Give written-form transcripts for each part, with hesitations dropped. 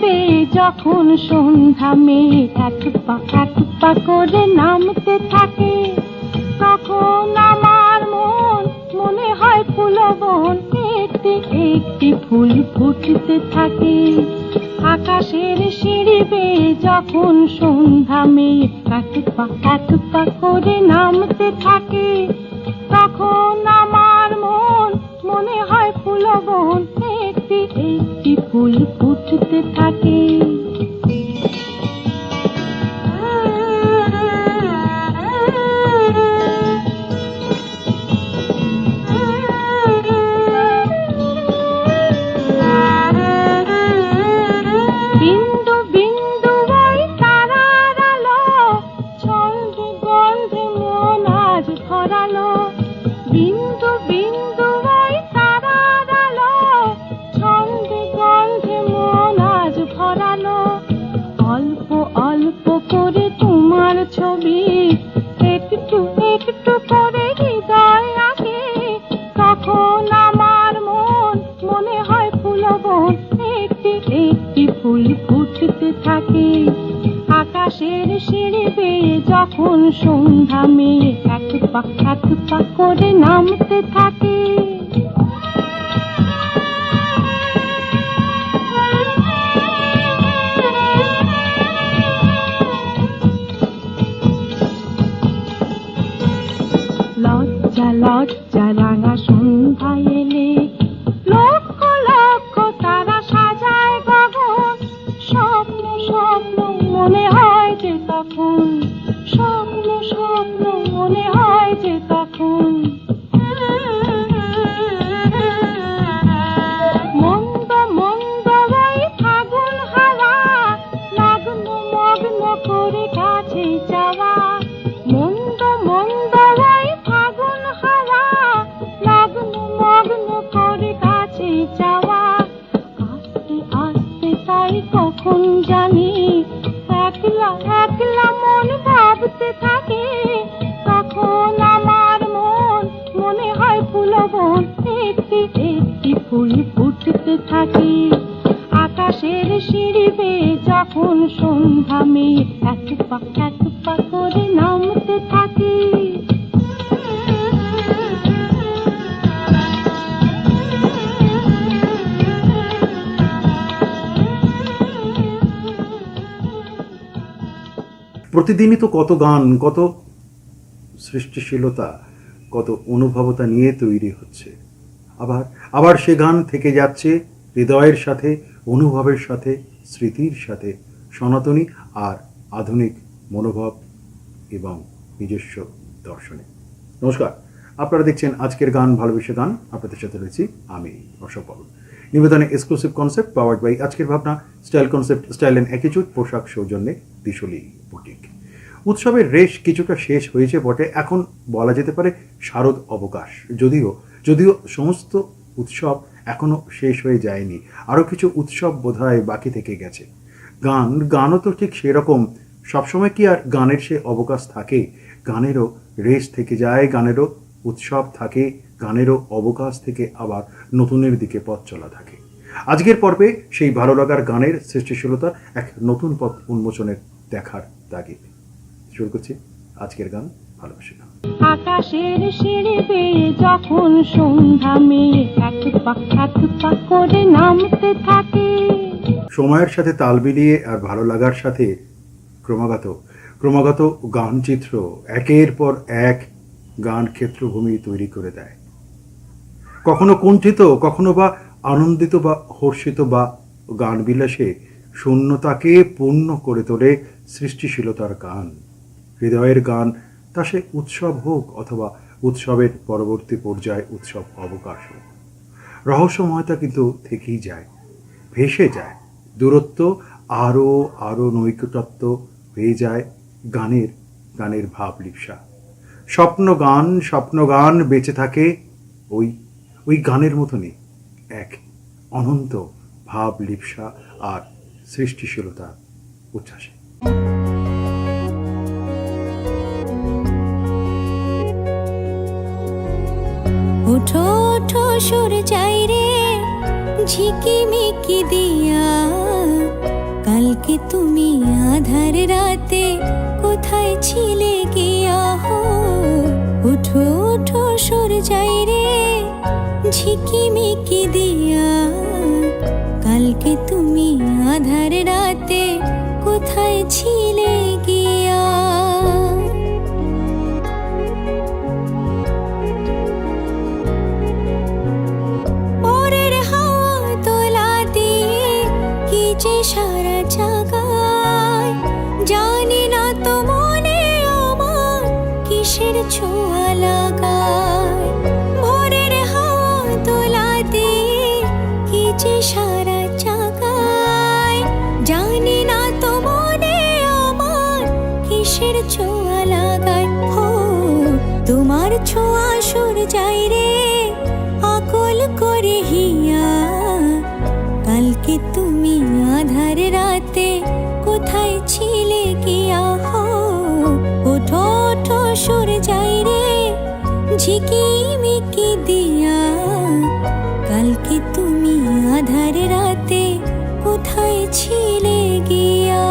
বেয়ে যখন সন্ধ্যা মেয়ে এক পা করে নামতে থাকে, তখন আমার মনে হয় ফুলবন একটি একটি ফুল ফুটতে থাকে। আকাশের সিঁড়ি বেয়ে যখন সন্ধ্যা মেয়ে এক পা করে নামতে থাকে, তখন আমার মনে হয় ফুলবন একটি একটি ফুল ফুটতে থাকে। বিন্দু বিন্দু ওই তারার আলো, ছন্দে গন্ধে মন আজ ভরালো। বিন্দু বিন্দু ওই তারার আলো, ছন্দে গন্ধে মন আজ ভরালো। অল্প অল্প করে তোমার ছবি একটু একটু করে হৃদয় আঁকে, তখন আমার মনে হয় ফুলবন একটি একটি ফুল ফুটতে থাকে। আকাশের সিঁড়ি বেয়ে যখন সন্ধ্যা মেয়ে এক পা করে নামতে থাকে। লজ্জা লজ্জা রাঙা সন্ধ্যা এলে লক্ষ লক্ষ তারা সাজায় গগন। স্বপ্ন স্বপ্ন মনে হয় যে তখন, স্বপ্ন স্বপ্ন মনে হয় যে তখন। মন্দ মন্দ ওই ফাগুন হাওয়া, নগ্ন মগ্ন করে কাছে যাওয়া। মন্দ মন্দ ওই ফাগুন হাওয়া, নগ্ন মগ্ন করে কাছে যাওয়া। আস্তে আস্তে তাই কখন জানি একলা একলা মন ভাবতে থাকে, তখন আমার মনে হয় ফুলবন একটি একটি ফুল ফুটতে থাকে। আকাশের সিঁড়ি বেয়ে যখন সন্ধ্যা মেয়ে এক পা করে নামতে থাকে। প্রতিদিনই তো কত গান, কত সৃষ্টিশীলতা, কত অনুভবতা নিয়ে তৈরি হচ্ছে। আবার সে গান থেকে যাচ্ছে হৃদয়ের সাথে, অনুভবের সাথে, স্মৃতির সাথে, সনাতনী আর আধুনিক মনোভাব এবং নিজস্ব দর্শনে। নমস্কার, আপনারা দেখছেন আজকের গান ভালোবেসে গান। আপনাদের সাথে রয়েছি আমি অশোক বাবু। নিবেদনে এক্সক্লুসিভ কনসেপ্ট পাওয়ার্ড বাই আজকের ভাবনা style concept, style and attitude, পোশাক সৌজন্যে দিশলি বুটিক। উৎসবের রেশ কিছুটা শেষ হয়েছে বটে, এখন বলা যেতে পারে শারদ অবকাশ। যদিও সমস্ত উৎসব এখনো শেষ হয়ে যায়নি, আরও কিছু উৎসব বোধহয় বাকি থেকে গেছে। গানও তো ঠিক সেরকম। সবসময় কি আর গানের সে অবকাশ থাকে? গানেরও রেশ থেকে যায়, গানেরও উৎসব থাকে, গানেরও অবকাশ থেকে আবার নতুনের দিকে পথ চলা থাকে। আজকের পর্বে সেই ভালো লাগার গানের সৃষ্টিশীলতার এক নতুন পথ উন্মোচনের দেখার তাগিদ। শুরু করছি আজকের গান ভালোবেসে গান। আকাশের সিঁড়ি বেয়ে যখন সন্ধ্যা মেয়ে এক পা করে নামতে থাকে। সময়ের সাথে তাল মিলিয়ে আর ভালো লাগার সাথে ক্রমাগত গানচিত্র একের পর এক গান ক্ষেত্রভূমি তৈরি করে দেয়। কখনো কুণ্ঠিত, কখনো বা আনন্দিত বা হর্ষিত, বা গান বিলাসে শূন্যতাকে পূর্ণ করে তোলে সৃষ্টিশীলতার গান। হৃদয়ের গান, তা সে উৎসব হোক অথবা উৎসবের পরবর্তী পর্যায়ে উৎসব অবকাশ হোক, রহস্যময়তা কিন্তু থেকেই যায়, ভেসে যায়। দূরত্ব আরও নৈকটত্ব হয়ে যায় গানের ভাব লিপসা। স্বপ্ন গান বেঁচে থাকে ওই গানের মতনই, এক অনন্ত ভাব লিপসা আর সৃষ্টিশীলতা উচ্ছ্বাসে। ওঠো ওঠো সুর চাই রে ঝিকিমিকি দিয়া, কালকে তুমি আধার রাতে কোথায় ছিলে গিয়া হো ওঠো ওঠো সর যাই রে ঝিকিমিকি দিয়া কালকে তুমি আধার রাতে কোথায় ছিলে গিয়া পরের হাওয়া তোলা দিয়ে কি যে সারা জাগায় জানি না তো মনে আমার কিসের ছোঁয়া লাগায় ভোরের হাওয়া তোলা দিয়ে কি যে সারা জাগায় জানি না তো মনে আমার কিসের ছোঁয়া লাগায় হো তোমার ছোঁয়া সর যাই রে আকল করে হিয়া কালকে তুমি আধার রাতে কোথায় ছিলে গিয়া হো ওঠো ওঠো সর যাই রে ঝিকিমিকি দিয়া কালকে তুমি আধার রাতে কোথায় ছিলে গিয়া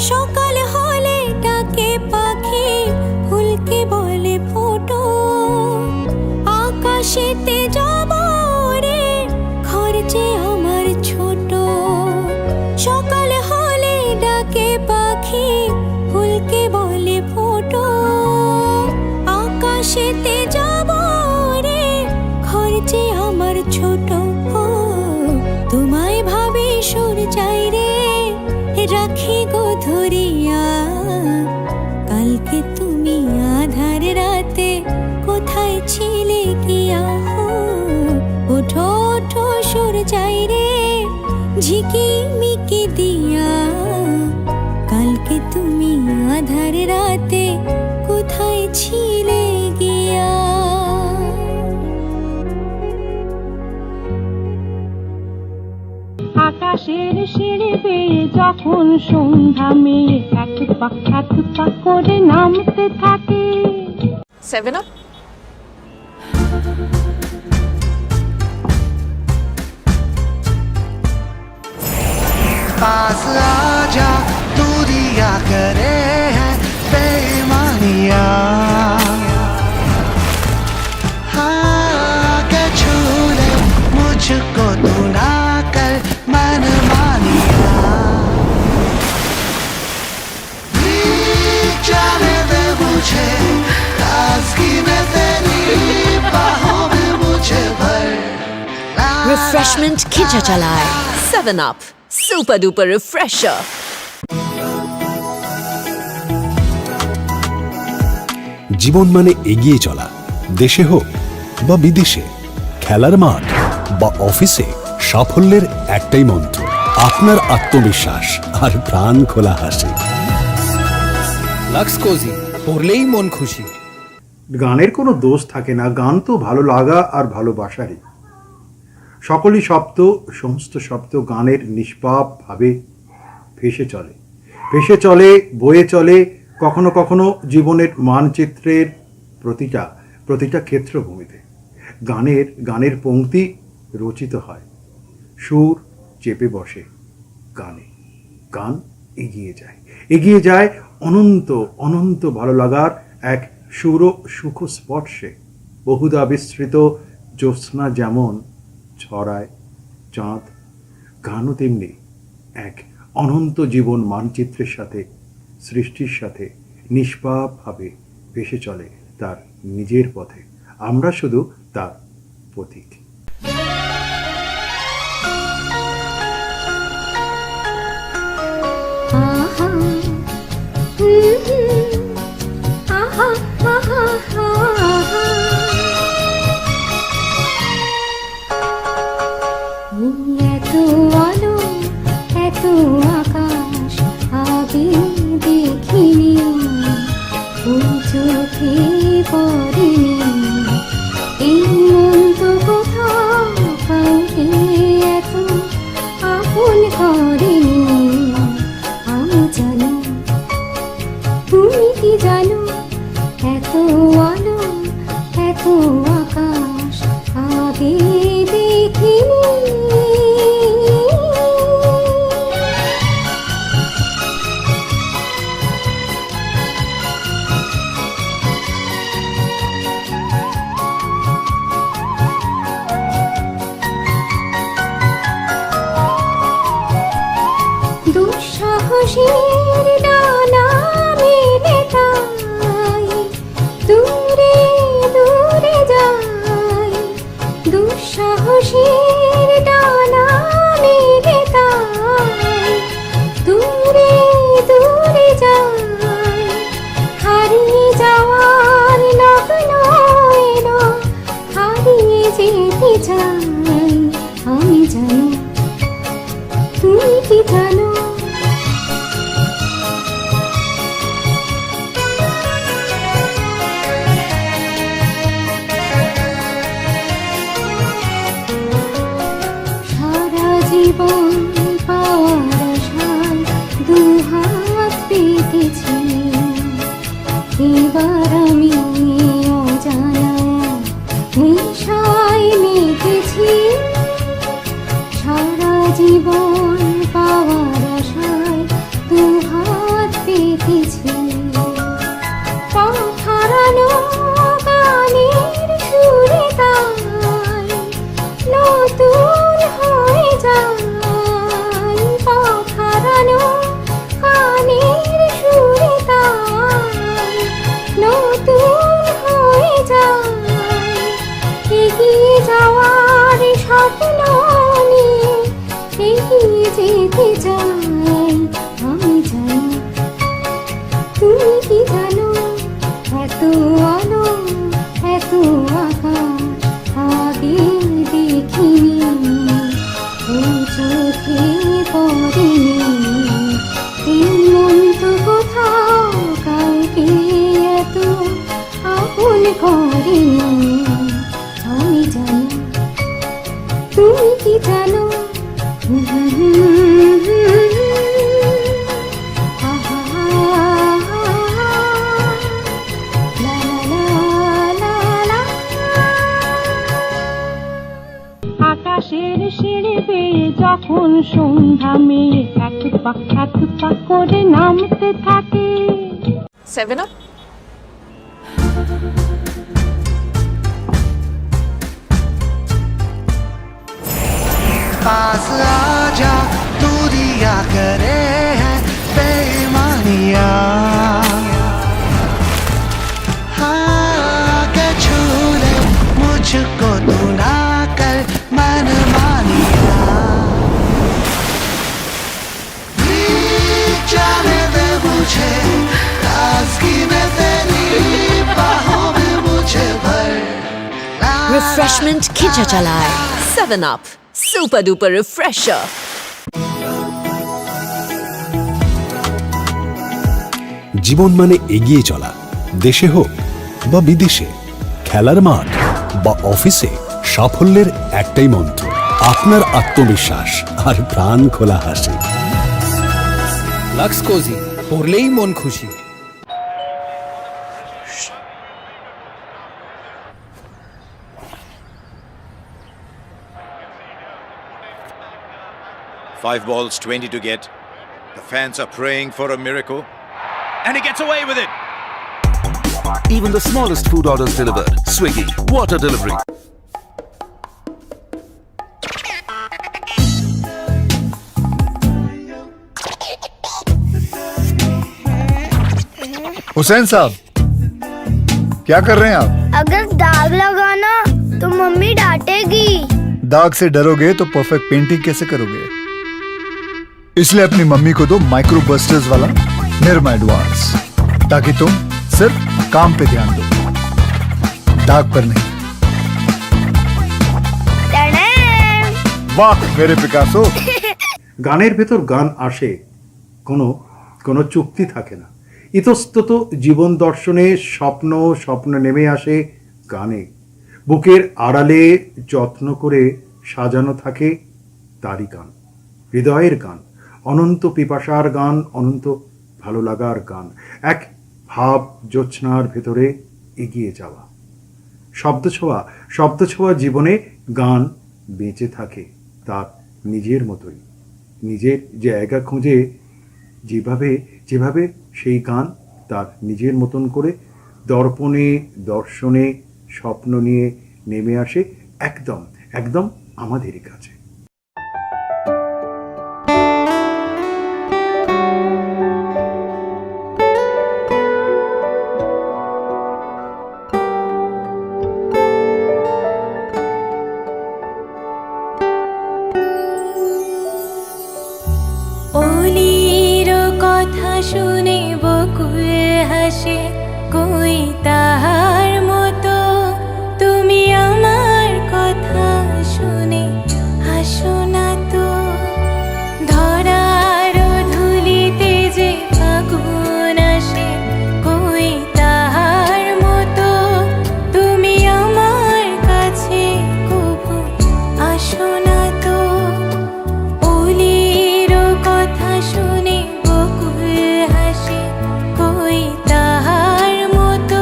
সকাল হলে ডাকে পাখি ফুলকে বলে ফোটো আকাশেতে যাব রে ঘর যে আমার ছোট সকাল হলে ডাকে পাখি ফুলকে বলে ফোটো আকাশেতে যাব রে ঘর যে আমার ছোট ও তোমায় ভাবে সর যাই রে রাখি গো ধরিয়া কালকে তুমি আধার রাতে কোথায় ছিলে গিয়া হো ওঠো ওঠো সর যাই রে ঝিকিমিকি দিয়া কালকে তুমি আধার রাতে কোথায় ছিলে গিয়া আকাশের সিঁড়ি বেয়ে যখন সন্ধ্যা মেয়ে এক পা করে নামতে থাকে 7 Up पास आजा तू दिया करे है बेईमानिया हाँ के छू ले मुझको तू ना कर मनमानिया जाने दे मुझे ताज़गी में तेरी बाहों में मुझे भर Refreshment खींचा चलाए 7 Up Super Duper Refresher জীবন মানে এগিয়ে চলা দেশে হোক বা বিদেশে খেলার মাঠ বা অফিসে সাফল্যের একটাই মন্ত্র আপনার আত্মবিশ্বাস আর প্রাণ খোলা হাসি লাক্স কোজি পড়লেই মন খুশি গানের কোনো দোষ থাকে না গান তো ভালো লাগা আর ভালোবাসারই সকলই শব্দ সমস্ত শব্দ গানের নিষ্পাপভাবে ভেসে চলে বয়ে চলে কখনো কখনো জীবনের মানচিত্রের প্রতিটা ক্ষেত্রভূমিতে গানের পংক্তি রচিত হয় সুর চেপে বসে গান এগিয়ে যায় অনন্ত ভালো লাগার এক সুখ স্পর্শে বহুধা বিস্তৃত জ্যোৎস্না যেমন ছড়ায় চাঁদ গানও তেমনি এক অনন্ত জীবন মানচিত্রের সাথে সৃষ্টির সাথে নিষ্পাপভাবে ভেসে চলে তার নিজের পথে আমরা শুধু তার পথিক এত আলো এত আকাশ আগে দেখিনি চোখে পড়েনি এই মন তো কোথাও কাউকে এত আপন করেনি আমি জানি আলো এত আকাশ আগে দেখিনি। দুঃসাহসীর ডানা মেলে তাই দূরে দূরে যাই। দুঃসাহসীর ডানা মেলে তাই দূরে দূরে যাই। হারিয়ে যাওয়ার লগ্ন এলো, হারিয়ে যেতে চাই। আমি জানি, তুমি কি জানো? সারা জীবন পাওয়ার আশায় দুহাত পেতেছি। এবার আমি অজানা নেশায় মেতেছি। সারা জীবন পাওয়ার আশায় দুহাত পেতেছি। পথ হারানো গানের সুরে তাই নতুন হয়ে যায়। পথ হারানো গানের সুরে তাই নতুন হয়ে যায়। এগিয়ে যাওয়ার স্বপ্ন নিয়ে এগিয়ে যেতে চাই। আমি জানি, তুমি কি জানো? এত আলো এত আকাশ আগে দেখিনি। ও চোখে পড়েনি, এই মন তো কোথাও কাউকে এত আপন করেনি। আমি জানি, তুমি কি জানো? আকাশের সিঁড়ি বেয়ে যখন সন্ধ্যা মেয়ে এক পা করে নামতে থাকে। 7 Up. पास आजा, दूरिया करे है बेईमानिया। हाँ के छू ले मुझको तू ना कर मनमानिया। जाने दे मुझे ताज़गी में तेरी बाहों में मुझे भर। Refreshment Khicha Chalai. 7 Up. Super duper refresher. জীবন মানে এগিয়ে চলা, দেশে হোক বা বিদেশে, খেলার মাঠ বা অফিসে, সাফল্যের একটাই মন্ত্র, আপনার আত্মবিশ্বাস আর প্রাণ খোলা হাসি। লাক্স কোজি, পরলেই মন খুশি। Five balls, 20 to get. The fans are praying for a miracle. And he gets away with it. Even the smallest food orders delivered. Swiggy, water delivery. Hussain साहब, क्या कर रहे हैं आप? अगर दाग लगाना तो मम्मी डांटेगी। दाग से डरोगे तो परफेक्ट पेंटिंग कैसे करोगे? इसलिए अपनी मम्मी को दो माइक्रो बस्टर्स वाला निरमा एडवांस, ताकि तुम सिर्फ काम पे ध्यान दो, दाग पर नहीं। वाह मेरे पिकासो। গানের ভেতর গান আসে, কোনো কোনো চুক্তি থাকে না। ইতস্তত জীবন দর্শনে স্বপ্ন স্বপ্ন নেমে আসে গানে। বুকের আড়ালে যত্ন করে সাজানো থাকে তারই গান, হৃদয়ের গান, অনন্ত পিপাসার গান, অনন্ত ভালো লাগার গান। এক ভাব জ্যোৎস্নার ভেতরে এগিয়ে যাওয়া। শব্দছোঁয়া জীবনে গান বেঁচে থাকে তার নিজের মতোই, নিজের জায়গা খুঁজে যেভাবে সেই গান তার নিজের মতন করে দর্পণে দর্শনে স্বপ্ন নিয়ে নেমে আসে একদম আমাদেরই কাছে। ওলির কথা শুনে বকুল হাসে, কই তাহার মতো তুমি আমার কথা শুনে হাসো না তো। ধরার ধুলিতে যে ফাগুন আসে, কই তাহার মতো তুমি আমার কাছে কভু আসো না তো। ওলির কথা শুনে বকুল হাসে, কই তাহার মতো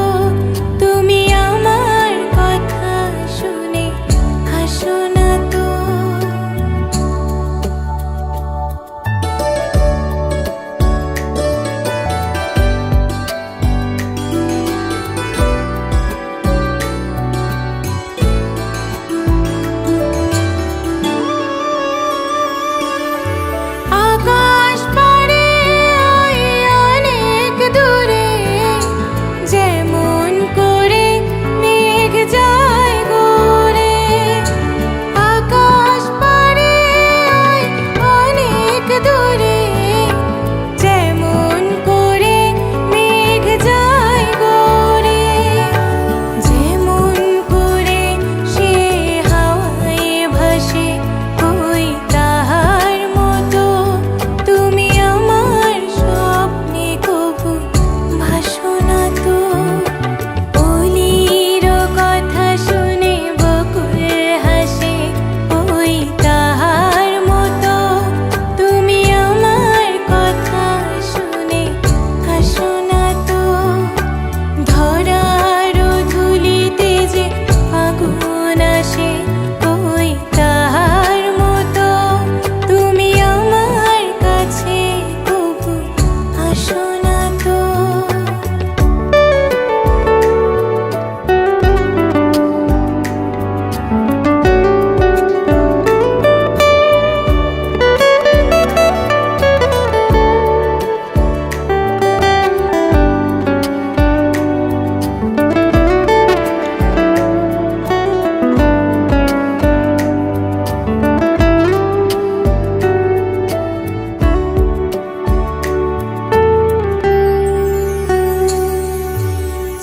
তুমি আমার কথা শুনে হাসো না তো। আকাশ পারে ওই অনেক দূরে, যেমন করে মেঘ যায় ঘুরে। আকাশ পারে ওই অনেক দূরে, যেমন করে মেঘ যায় ঘুরে। যেমন করে সে হাওয়ায় ভাসে, কই তাহার মতো তুমি আমার স্বপ্নে কভু ভাসো না তো। ওলির কথা শুনে বকুল হাসে, কই তাহার মতো তুমি আমার কথা শুনে হাসো না তো। ধরার ধুলিতে যে ফাগুন আসে, কই তাহার মতো তুমি আমার কাছে কভু আসো না তো।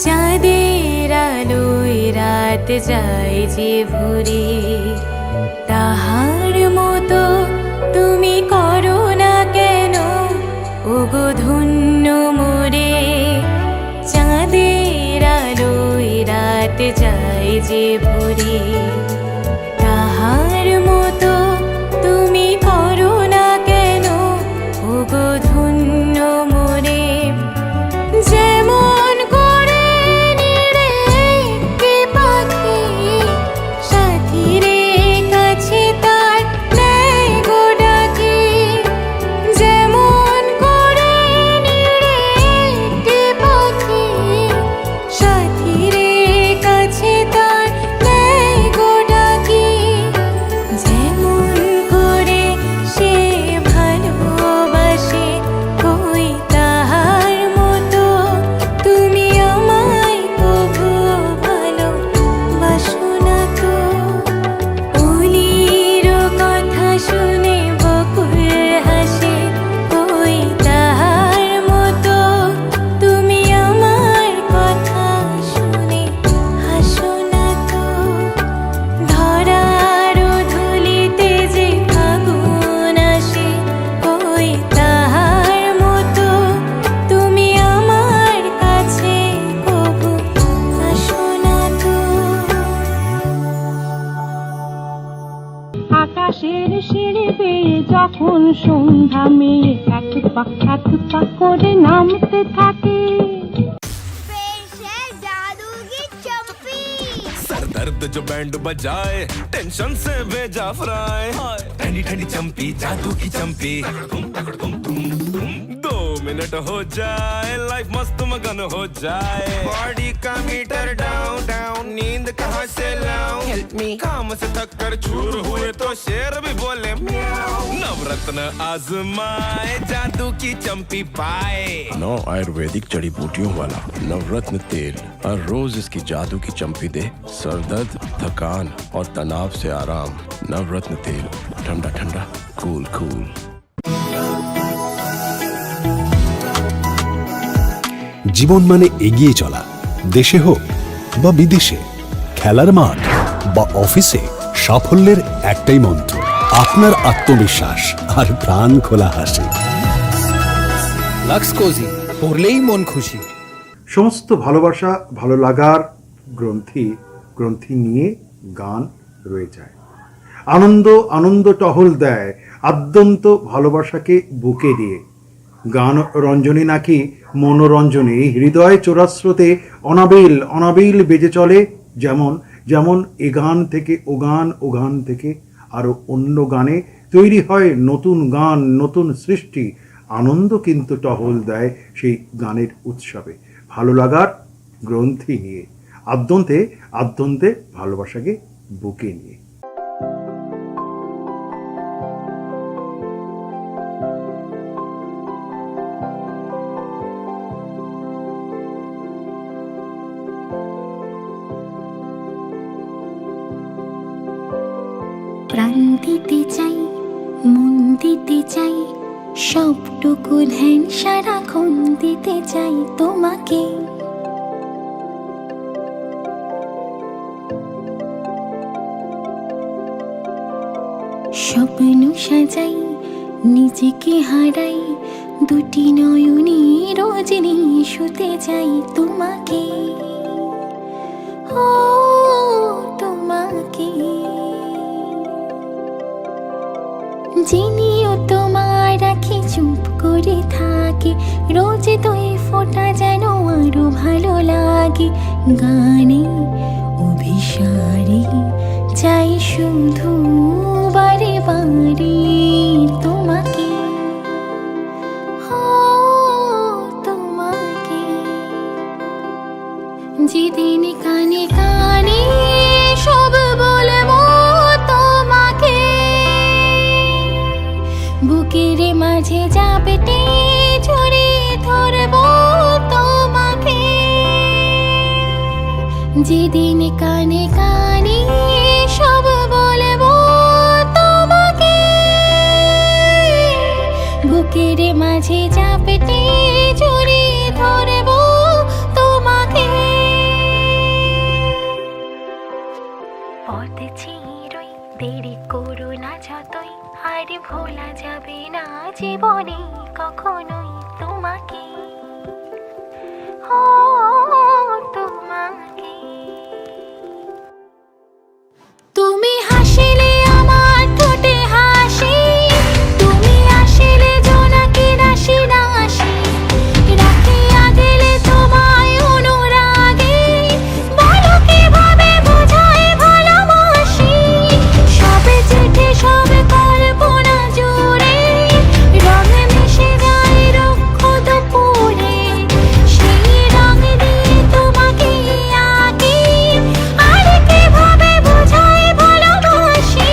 চাঁদের আলোয় রাত যায় যে ভরে, তাহার মতো তুমি করো না কেন ওগো ধন্য মোরে। চাঁদের আলোয় রাত যায় যে ভরে, তাহার মতো তুমি করো না কেন ওগো ধন্য মোরে। যেমন করে নিরে একটি পাখি সাথীরে কাছে তার নেয় গো ডাকি। যেমন করে নিরে একটি পাখি সাথীরে কাছে তার নেয় গো ডাকি। যেমন করে সে ভালোবাসে, কই তাহার মতো তুমি আমায় কভু ভালোবাসো না তো। ওলির কথা শুনে বকুল হাসে, কই তাহার মতো তুমি আমার কথা শুনে হাসো না তো। ধরার ধুলিতে যে ফাগুন আসে, কই তাহার মতো তুমি আমার কাছে কভু আসো না তো। আকাশের সিঁড়ি বেয়ে যখন সন্ধ্যা মেয়ে এক পা করে নামতে থাকে। স্পেশাল জাদুঘর। जो बैंड बजाए टेंशन से भेजा फ्राई ठंडी ठंडी चंपी जादू की चंपी 2 मिनट हो जाए लाइफ मस्त मगन हो जाए बॉडी का मीटर डाउन डाउन नींद कहाँ से लाऊं हेल्प मी काम से थक कर चूर हुए तो शेर भी बोले म्याऊं नवरत्न आजमाए जादू की चंपी पाए 9 आयुर्वेदिक जड़ी बूटियों वाला नवरत्न तेल हर रोज इसकी जादू की चंपी दे सर दर्द थकान और तनाव से आराम नवरत्न तेल ठंडा ठंडा कूल कूल জীবন মানে এগিয়ে চলা দেশে হোক বা বিদেশে খেলার মাঠ বা অফিসে সাফল্যের একটাই মন্ত্র আপনার আত্মবিশ্বাস আর প্রাণ খোলা হাসি লাক্স কোজি পড়লেই মন খুশি সমস্ত ভালোবাসা ভালো লাগার গ্রন্থি নিয়ে গান রয়ে যায় আনন্দ টহল দেয় আদ্যন্ত ভালোবাসাকে বুকে দিয়ে গান রঞ্জনী নাকি মনোরঞ্জনী হৃদয় চোরাস্রোতে অনাবিল বেজে চলে যেমন এ গান থেকে ও গান থেকে আরো অন্য গানে তৈরি হয় নতুন গান নতুন সৃষ্টি আনন্দ কিন্তু টহল দেয় সেই গানের উৎসবে ভালো লাগার গ্রন্থি নিয়ে আদ্যন্তে ভালোবাসাকে বুকে নিয়ে প্রাণ দিতে চাই মন দিতে চাই সবটুকু ধ্যান সারাক্ষণ দিতে চাই তোমাকে স্বপ্ন সাজাই নিজেকে হারাই দুটি নয়নে রজনী শুতে যাই তোমাকে ও তোমাকে যিনিও তোমার রাখি চুপ করে থাকে রোজ দুই ফোঁটা যেন আরো ভালো লাগে গানে অভিসারে চাই শুধু বারে বারে তোমাকে ও তোমাকে যেদিন কানে কানে সব বলবো তোমাকে বুকের মাঝে চাপটে জড়িয়ে ধরবো তোমাকে যেদিন কানে কানে সব বলবো তোমাকে বুকের মাঝে চাপটে জড়িয়ে ধরবো তোমাকে পথ চিরই দেরি করো না যতই আর ভোলা যাবে না জীবনে কখনোই তোমাকে ও তোমাকে তুমি হাসিলে আমার ঠোঁটে হাসি তুমি আসিলে জোনাকি রাশি রাশি রাখিয়া গেলে তোমায় অনুরাগে বলো কিভাবে বোঝাই ভালোবাসি সব চিঠি সব কল্পনা জুড়ে রং মিশে যায় রুক্ষ দুপুরে সেই রং দিয়ে তোমাকে আঁকি আর কিভাবে বোঝাই ভালোবাসি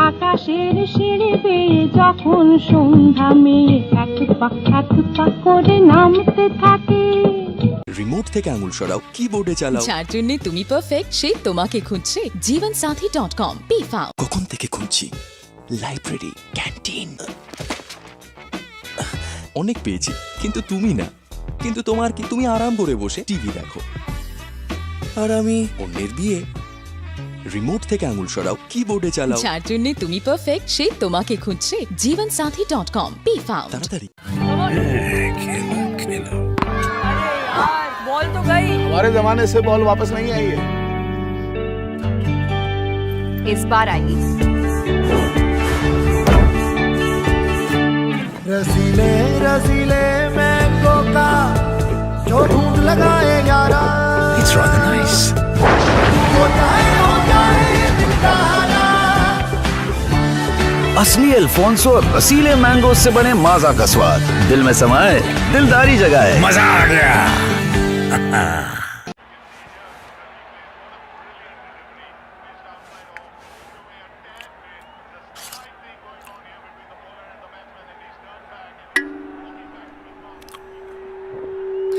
আকাশের সিঁড়ি বেয়ে যখন সন্ধ্যা মেয়ে এক পা করে নামতে থাকে রিমোট থেকে আঙুল সরাও কিবোর্ডে চালাও যার জন্য তুমি পারফেক্ট সে তোমাকে খুঁজছে জীবনসাথী.com বি ফাউন্ড কখন থেকে খুঁজছি লাইব্রেরি ক্যান্টিন অনেক পেয়েছি কিন্তু তুমি না কিন্তু তোমার কি তুমি আরাম করে বসে টিভি দেখো আর আমি অন্যের বিয়ে রিমোট থেকে আঙুল সরাও কিবোর্ডে চালাও যার জন্য তুমি পারফেক্ট সে তোমাকে খুঁজছে জীবনসাথী.com বি ফাউন্ড তাড়াতাড়ি বল তো গাই हमारे जमाने से बॉल वापस नहीं आई है इस बार आएगी रसीले रसीले मैंगो का जो ढूंढ लगाए यारा It's rather nice. असली अल्फोंसो और रसीले मैंगो से बने माजा का स्वाद दिल में समाए दिलदारी जगाए मजा आ गया.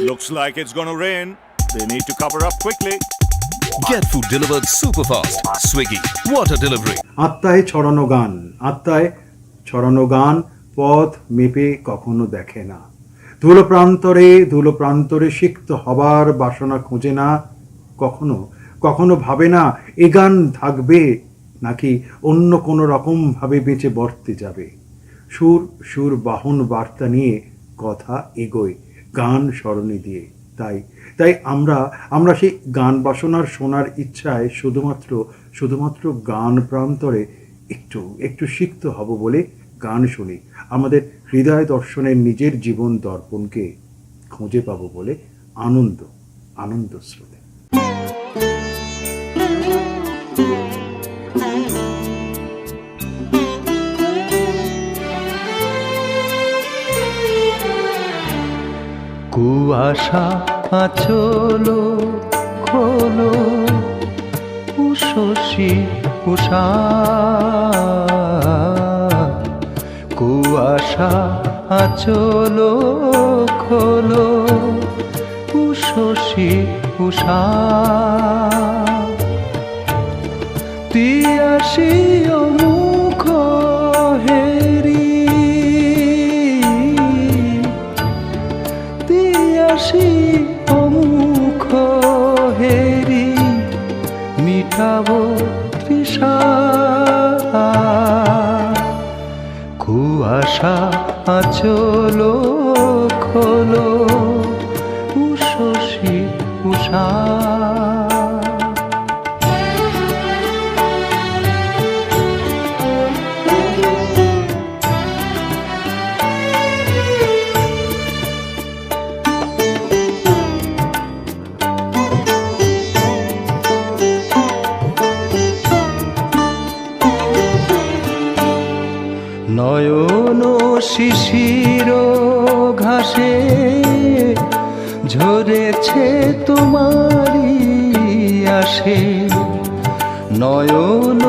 Looks like it's gonna rain. They need to cover up quickly. Get food delivered super fast. Swiggy, water delivery. আত্মায় ছড়ানো গান, আত্মায় ছড়ানো গান পথ মেপে কখনো দেখে না। ধুলো প্রান্তরে সিক্ত হবার বাসনা খোঁজে না, কখনো কখনো ভাবে না এ গান থাকবে নাকি অন্য কোনো রকম ভাবে বেঁচে বর্তে যাবে। সুর বাহন বার্তা নিয়ে কথা এগোয় গান স্মরণে দিয়ে। তাই আমরা সেই গান বাসনার শোনার ইচ্ছায় শুধুমাত্র গান প্রান্তরে একটু সিক্ত হব বলে গান শুনি। আমাদের হৃদয় দর্শনের নিজের জীবন দর্পণকে খুঁজে পাবো বলে আনন্দ স্রোতে। কুয়াশা আচলো খোলো উষসী উষা, কুয়াশা আচলো খোলো উষসী উষা, তিয়াসী মুখ হেরি তিয়াসী মুখ হেরি মিটাবো তৃষা, কুয়াশা আচলো খোলো উষসী উষা। নয়ন শিশির ঘাসে ঝরেছে তোমারি আসে, নয়ন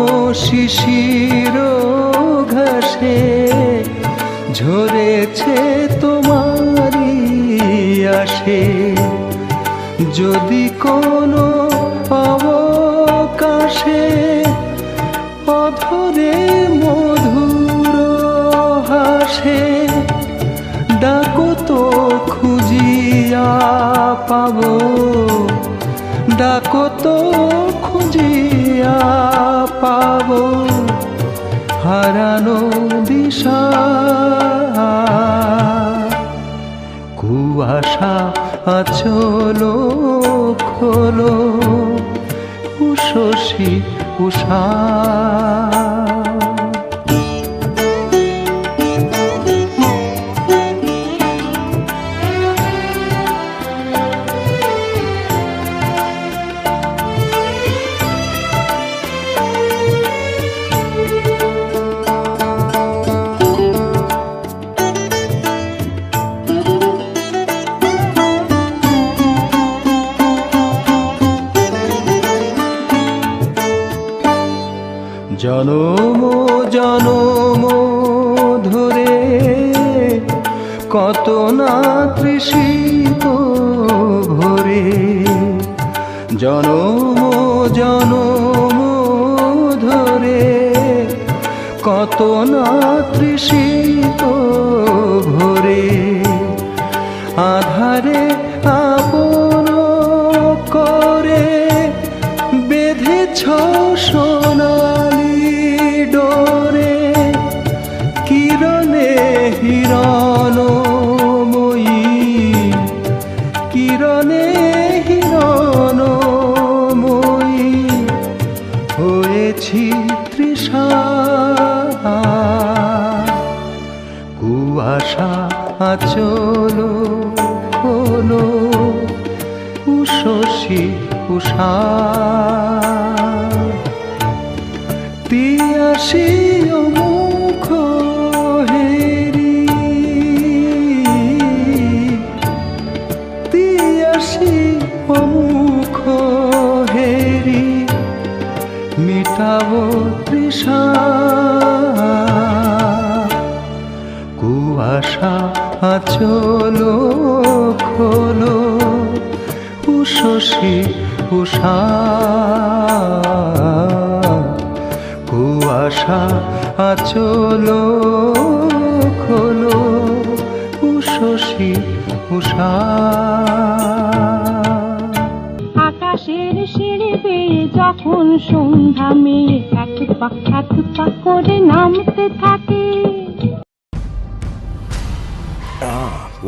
শিশির ঘাসে ঝরেছে তোমারি আসে, যদি কোনো অবকাশে অধরে মধুর হাসে, ডাকো তো খুঁজিয়া পাবো, ডাকো তো খুঁজিয়া পাবো হারানো দিশা, কুয়াশা আচলো খোলো উষসী উষা। জনম জনম ধরে কত না তৃষিত ভরে, জনম জনম ধরে কত না তৃষিত ভরে, আধারে আপন করে বেঁধেছ সোনালি ডোরে, কিরণে হিরণময়ী কিরণে হিরণময়ী হয়েছি তৃষা, কুয়াশা আচলো খোলো উষসী উষা তিয়াসী মুখ হেরি তিয়াসী মুখ হেরি মিটাবো তৃষা কুয়াশা আচলো খোলো উষসী উষা কুয়াশা আচলো খোলো উষসী উষা আকাশের সিঁড়ি বেয়ে যখন সন্ধ্যা মেয়ে এক পা করে নামতে থাকে।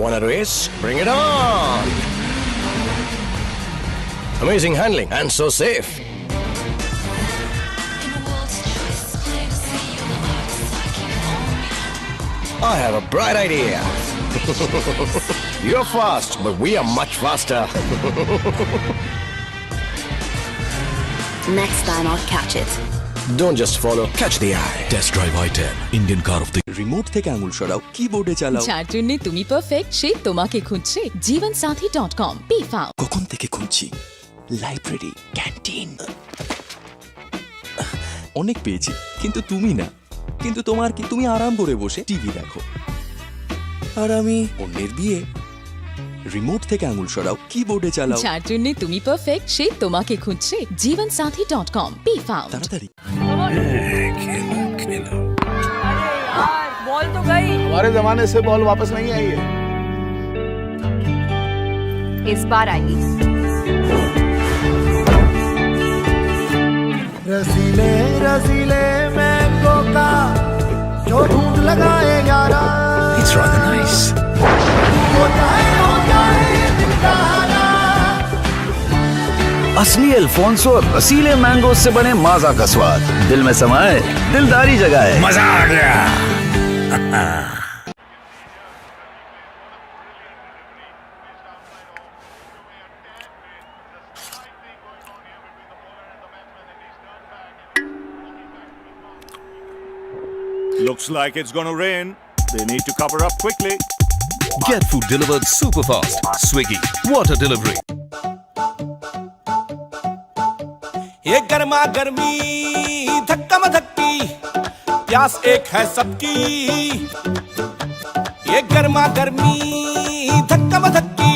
Want a race? Bring it on! Amazing handling and so safe. I have a bright idea. You're fast, but we are much faster. Next time I'll catch it. Don't just follow, catch the eye. Test drive i10 Indian car of the remote থেকে আঙুল সরাও কিবোর্ডে চালাও যার জন্য তুমি perfect সে তোমাকে খুঁজছে জীবনসাথী.com বি ফাউন্ড। কখন থেকে খুঁজছি লাইব্রেরি ক্যান্টিন অনেক পেয়েছি কিন্তু তুমি না কিন্তু তোমার কি তুমি আরাম করে বসে টিভি দেখো আর আমি অন্যের বিয়ে রিমোট থেকে আঙুল সরাও কিবোর্ডে চালাও যার জন্য তুমি পারফেক্ট সে তোমাকে খুঁজছে জীবনসাথী.com বি ফাউন্ড। তাড়াতাড়ি বল তো গই हमारे जमाने से बॉल वापस नहीं आई है इस बार आएगी। रसीले रसीले मैंगो का जो ढूंढ लगाए यारा It's rather nice. होता है दिलदारा असली अल्फोंसो और रसीले मैंगो से बने माजा का स्वाद दिल में समाए दिलदारी जगाए मजा आ गया Looks like it's gonna rain. They need to cover up quickly. Get food delivered super fast. Swiggy water delivery. ये गर्मा गर्मी धक्का मधक्की प्यास एक है सबकी ये गर्मा गर्मी धक्का मधक्की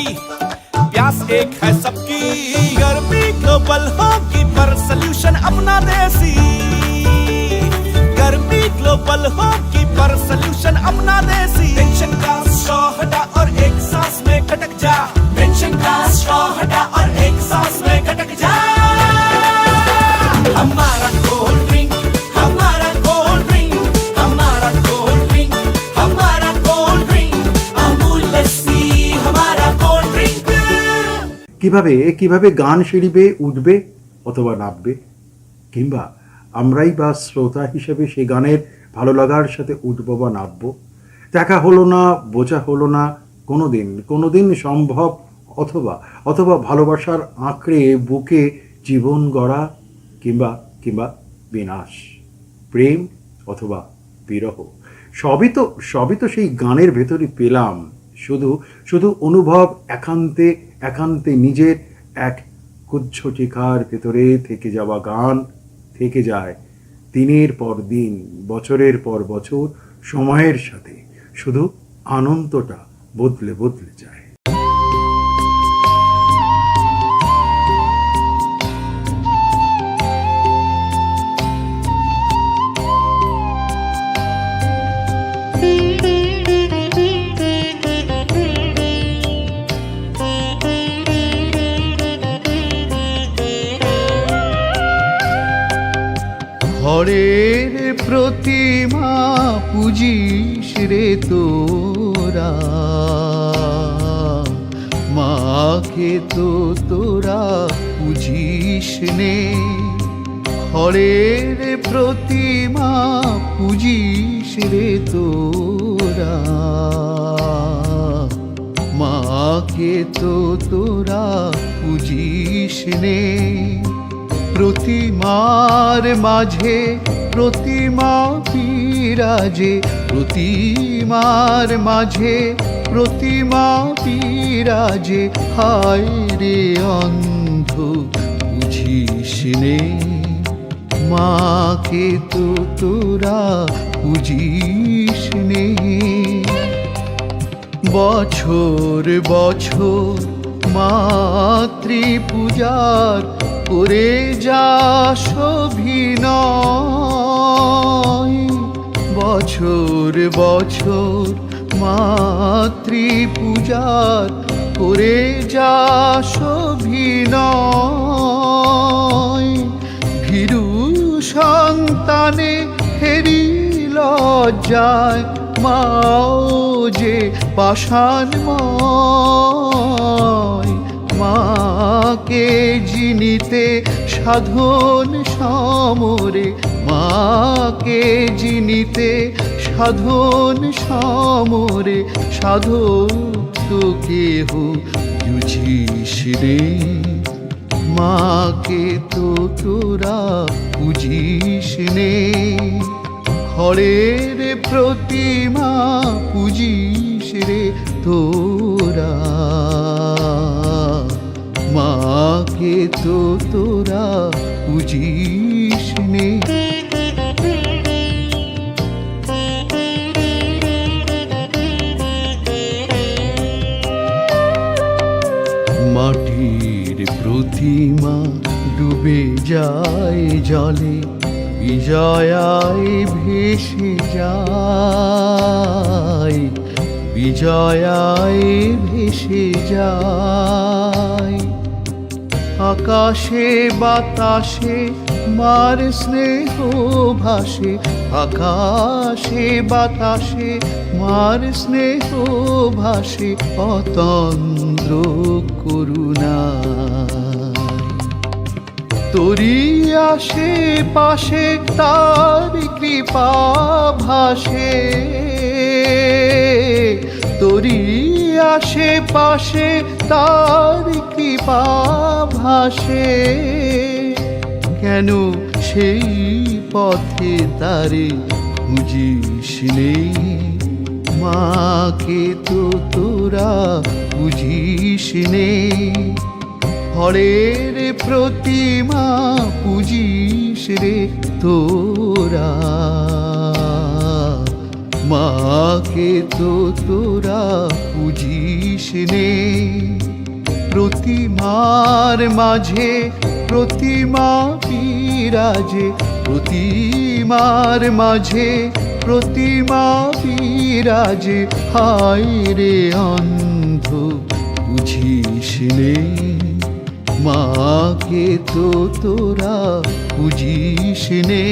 प्यास एक है सबकी गर्मी ग्लोबल होगी पर सल्यूशन अपना देसी गर्मी ग्लोबल होगी पर सल्यूशन अपना देसी टेंशन का स्ट्रॉ हटा और एक सांस में खटक जा टेंशन का स्ट्रॉ हटा और एक सांस में खटक जा हमारा कोल्ड ड्रिंक हमारा कोल्ड ड्रिंक हमारा कोल्ड ड्रिंक हमारा कोल्ड ड्रिंक अमूल लस्सी हमारा कोल्ड ड्रिंक কিভাবে কিভাবে গান সিঁড়ি বেয়ে উঠবে অথবা নামবে, কিংবা আমরাই বা শ্রোতা হিসেবে সেই গানের ভালো লাগার সাথে উঠব বা নামব। দেখা হলো না, বোঝা হলো না কোনোদিন সম্ভব, অথবা অথবা ভালোবাসার আঁকড়ে বুকে জীবন গড়া, কিংবা কিংবা বিনাশ, প্রেম অথবা বিরহ, সবই তো সেই গানের ভেতরে পেলাম। শুধু অনুভব একান্তে নিজের এক কুজ্ঝটিকার ভেতরে থেকে যাওয়া গান থেকে যায় দিনের পর দিন, বছরের পর বছর, সময়ের সাথে শুধু আনন্দটা বদলে যায়। ঘরের প্রতিমা পুজিস রে তোরা, মাকে তো তোরা পুজিস নে। ঘরের প্রতিমা পুজিস রে তোরা, মাকে তো তোরা পুজিস নে প্রতিমার মাঝে প্রতিমা বিরাজে, প্রতিমার মাঝে প্রতিমা বিরাজে, হায় রে অন্ধ বুঝিস নে, মাকে তো তোরা বুঝিস নে। বছর বছর মাতৃ পূজার করে যাস অভিনয়, বছর বছর মাতৃ পূজার করে যাস অভিনয়, ভীরু সন্তানে হেরি লজ্জায় মাও যে পাষাণময়, মাকে জিনিতে সাধন সমরে, মাকে জিনিতে সাধন সমরে, সাধক তো কেহ বুঝিস রে, মাকে তো তোরা বুঝিস নে। খড়ের প্রতিমা পুজিস রে তোরা, মাকে তো তোরা বুঝিস নে। মাটির প্রতিমা ডুবে যায় জলে, বিজয়ায় ভেসে যায়, বিজয়ায় ভেসে যায়, আকাশে বাতাসে মার স্নেহ ভাসে, আকাশে বাতাসে মার স্নেহ ভাসে, অতন্দ্র করুণা তোরি আসে পাশে তার কৃপা ভাসে, তোরি আসে পাশে তার কৃপা ভাসে, কেন সেই পথে তারে বুঝিস নে, মাকে তো তোরা বুঝিস নে। হরের প্রতিমা পুজিস রে তোরা, মাকে তো তোরা পুজিস নে। প্রতিমার মাঝে প্রতিমা বিরাজে, প্রতিমার মাঝে প্রতিমা বিরাজে, হায় রে অন্ধ বুঝিস নে, মাকে তো তোরা বুঝিস নে।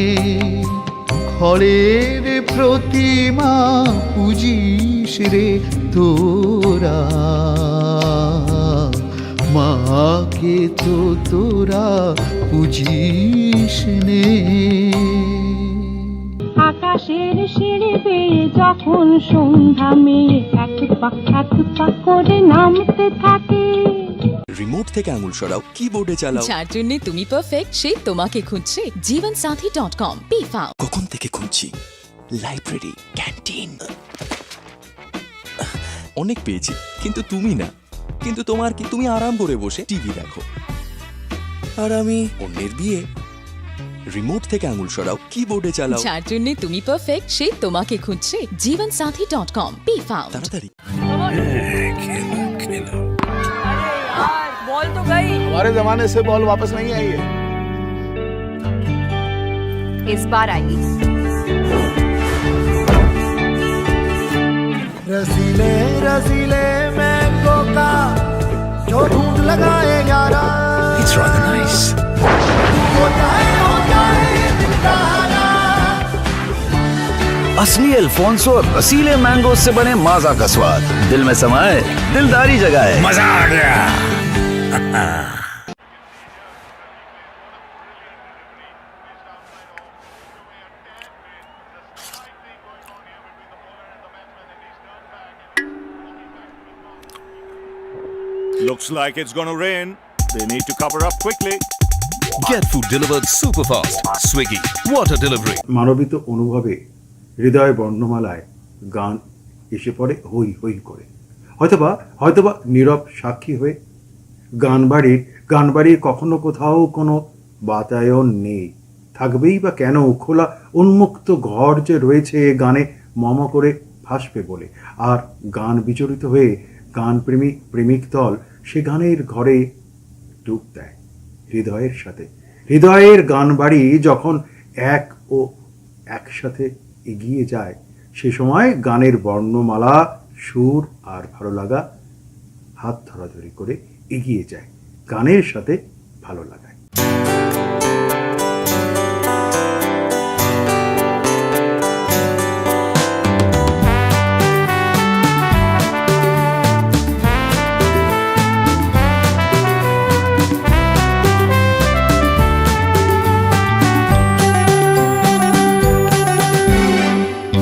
খড়ের প্রতিমা পুজিস রে তোরা, মাকে তো তোরা বুঝিস নে। আকাশের সিঁড়ি বেয়ে যখন সন্ধ্যা মেয়ে এক পা করে নামতে থাকে, রিমোট থেকে আঙুল সরাও, কিবোর্ডে চালাও। যার জন্য তুমি পারফেক্ট সে তোমাকে খুঁজছে জীবনসাথী.com। Be found. কখন থেকে খুঁজছি? লাইব্রেরি, ক্যান্টিন, অনেক পেয়েছি, কিন্তু তুমি না। কিন্তু তোমার কি? তুমি আরাম করে বসে টিভি দেখো, আর আমি অন্যের বিয়ে। রিমোট থেকে আঙুল সরাও, কিবোর্ডে চালাও। যার জন্য তুমি পারফেক্ট সে তোমাকে খুঁজছে জীবনসাথী.com। Be found. তাড়াতাড়ি। बॉल तो गई। हमारे जमाने से बॉल वापस नहीं आई है। इस बार आएगी। रसीले रसीले मैंगो का जो ढूंढ लगाए यारा, It's rather nice. होता है दिलदारा। असली अल्फोंसो रसीले मैंगो से बने माजा का स्वाद दिल में समाए, दिलदारी जगाए। मजा आ गया। Looks like it's gonna rain. They need to cover up quickly. Get food delivered super fast. Swiggy, water delivery. মানবিত অনুভবে হৃদয় বর্ণমালায় গান এসে পড়ে হই হই করে, হয়তোবা নীরব সাক্ষী হয়ে। গানবাড়ির কখনো কোথাও কোনো বাতায়ন নেই, থাকবেই বা কেন? খোলা উন্মুক্ত ঘর যে রয়েছে গানে মম করে ভাসবে বলে। আর গান বিচলিত হয়ে প্রেমিক দল সে গানের ঘরে ডুব দেয় হৃদয়ের সাথে। হৃদয়ের গানবাড়ি যখন একসাথে এগিয়ে যায়, সে সময় গানের বর্ণমালা, সুর আর ভালো লাগা হাত ধরাধরি করে এগিয়ে যায় গানের সাথে ভালো লাগায়।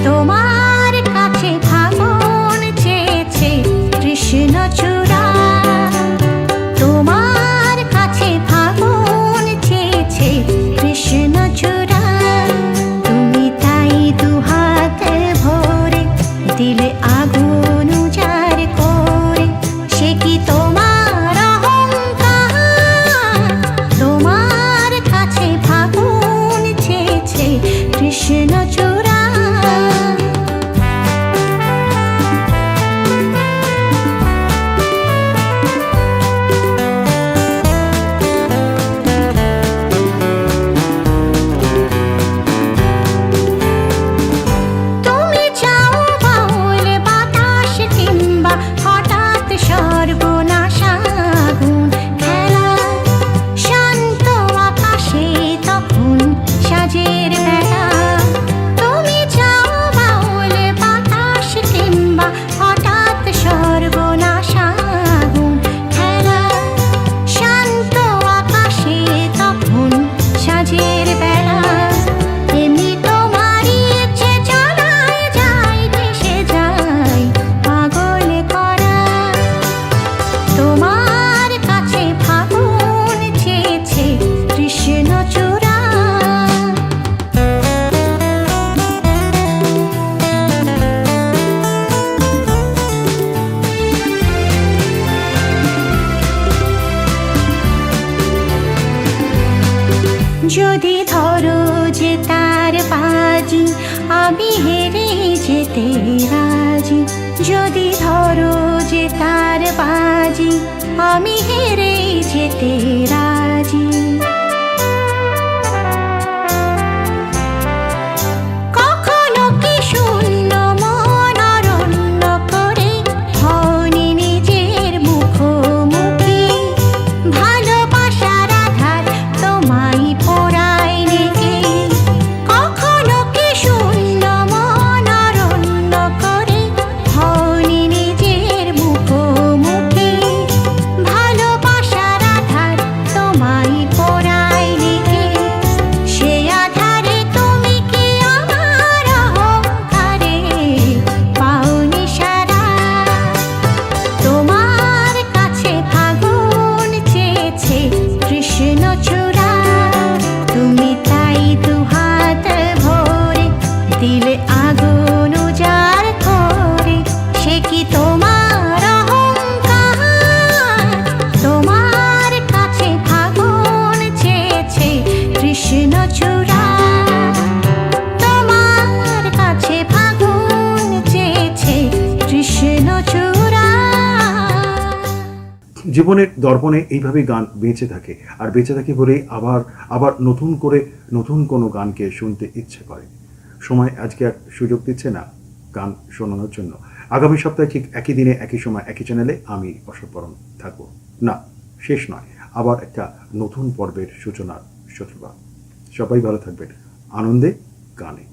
তোমার কাছে ফাগুন চেয়েছে কৃষ্ণচূড়া, তোমার কাছে ফাগুন চেয়েছে কৃষ্ণচূড়া, তুমি তাই দুহাত ভরে দিলে আগুন উজাড় করে। সে কি তোমার অহংকার? তোমার কাছে ফাগুন চেয়েছে কৃষ্ণচূড়া। তুমি চাও বাউল বাতাস কিংবা হঠাৎ সর্বনাশ আগুন খেলা, শান্ত আকাশে তখন সাজের বেলা। তুমি চাও বাউল বাতাস কিংবা হঠাৎ সর্বনাশ আগুন খেলা, শান্ত আকাশে তখন সাজের বেলা। এমনি তোমারই ইচ্ছে চলায় যায়, ভেসে যায় পাগল করা। তোমার কাছে ফাগুন চেয়েছে কৃষ্ণচূড়া। যদি ধরো যে তার বাজি, আমি হেরে যেতে রাজি। যদি ধরো যে তার বাজি, আমি হেরে যেতে রাজি। কখনো কি শূন্য মন অরণ্য করে হওনি নিজের মুখোমুখি? ভালোবাসার আধার তোমায় পোড়ায় নেকে। কখনো কি শূন্য মন অরণ্য করে হওনি নিজের মুখোমুখি? ভালোবাসার আধার তোমায় পোড়ায় নেকে। সে আধারে তুমি কি আমার অহংকারে পাওনি সারা? তোমার কাছে ফাগুন চেয়েছে কৃষ্ণচূড়া, তুমি তাই দুহাত ভরে দিলে আগুন উজাড় করে। সে কি তোমার অহংকার? তোমার কাছে ফাগুন চেয়েছে কৃষ্ণচূড়া, তোমার কাছে ফাগুন চেয়েছে কৃষ্ণচূড়া। জীবনের দর্পণে এইভাবে গান বেঁচে থাকে, আর বেঁচে থাকে বলেই আবার নতুন কোনো গানকে শুনতে ইচ্ছে করে। সময় আজকে আর সুযোগ দিচ্ছে না গান শোনানোর জন্য। আগামী সপ্তাহে ঠিক একই দিনে একই সময় একই চ্যানেলে আমি অসপরণ থাকবো। না, শেষ নয়, আবার একটা নতুন পর্বের সূচনার শত্রুবাদ। সবাই ভালো থাকবেন, আনন্দে গানে।